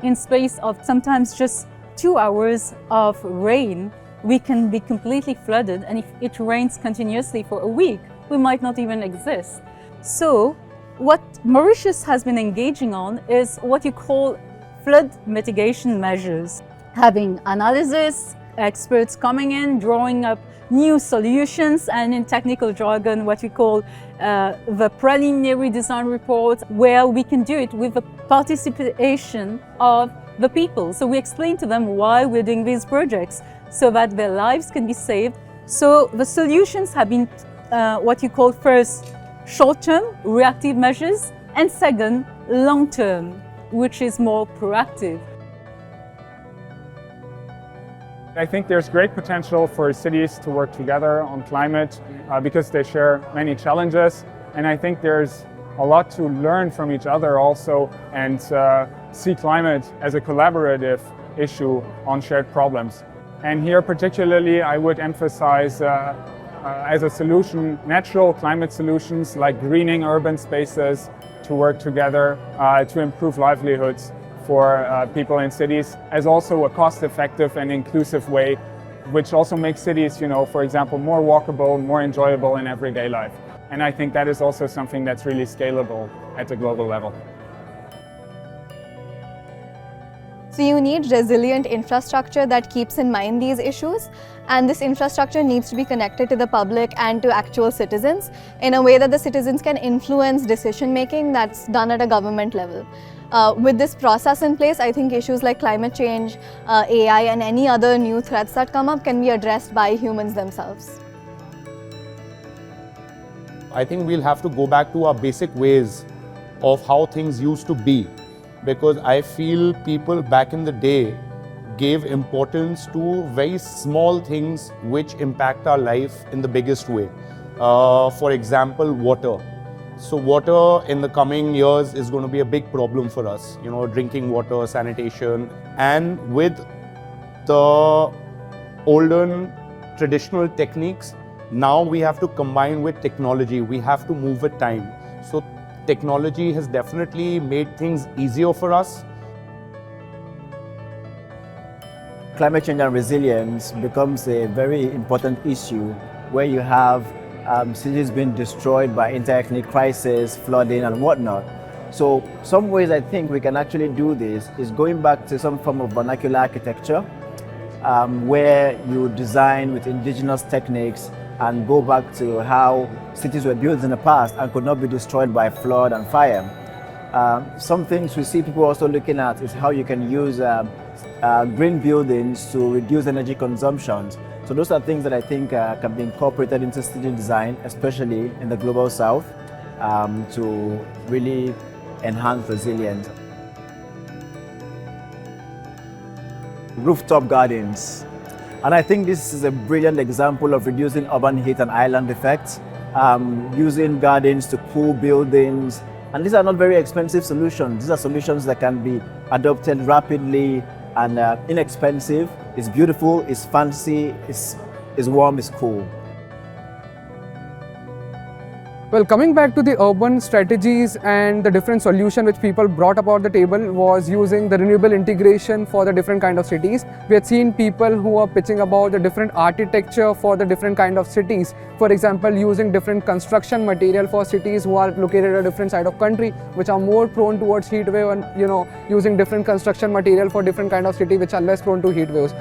in space of sometimes just 2 hours of rain, we can be completely flooded, and if it rains continuously for a week, we might not even exist. So what Mauritius has been engaging on is what you call flood mitigation measures, having analysis, experts coming in, drawing up new solutions, and in technical jargon, what we call the preliminary design report, where we can do it with the participation of the people. So we explain to them why we're doing these projects, so that their lives can be saved. So the solutions have been what you call first short-term reactive measures, and second long-term, which is more proactive. I think there's great potential for cities to work together on climate because they share many challenges, and I think there's a lot to learn from each other also, and see climate as a collaborative issue on shared problems. And here particularly I would emphasize as a solution natural climate solutions like greening urban spaces to work together to improve livelihoods for people in cities, as also a cost-effective and inclusive way, which also makes cities, for example, more walkable, more enjoyable in everyday life. And I think that is also something that's really scalable at a global level. So you need resilient infrastructure that keeps in mind these issues, and this infrastructure needs to be connected to the public and to actual citizens in a way that the citizens can influence decision making that's done at a government level. With this process in place, I think issues like climate change, AI, and any other new threats that come up can be addressed by humans themselves. I think we'll have to go back to our basic ways of how things used to be, because I feel people back in the day gave importance to very small things which impact our life in the biggest way. For example, water. So water in the coming years is going to be a big problem for us, drinking water, sanitation. And with the olden traditional techniques, now we have to combine with technology. We have to move with time. So technology has definitely made things easier for us. Climate change and resilience becomes a very important issue where you have cities being destroyed by interethnic crisis, flooding and whatnot. So some ways I think we can actually do this is going back to some form of vernacular architecture where you design with indigenous techniques and go back to how cities were built in the past and could not be destroyed by flood and fire. Some things we see people also looking at is how you can use green buildings to reduce energy consumption. So those are things that I think can be incorporated into city design, especially in the global south, to really enhance resilience. Rooftop gardens. And I think this is a brilliant example of reducing urban heat and island effects, using gardens to cool buildings. And these are not very expensive solutions. These are solutions that can be adopted rapidly and inexpensive. It's beautiful, it's fancy, it's warm, it's cool. Well, coming back to the urban strategies and the different solution which people brought about the table was using the renewable integration for the different kind of cities. We had seen people who are pitching about the different architecture for the different kind of cities. For example, using different construction material for cities who are located at a different side of country, which are more prone towards heat wave, and using different construction material for different kind of city which are less prone to heat waves.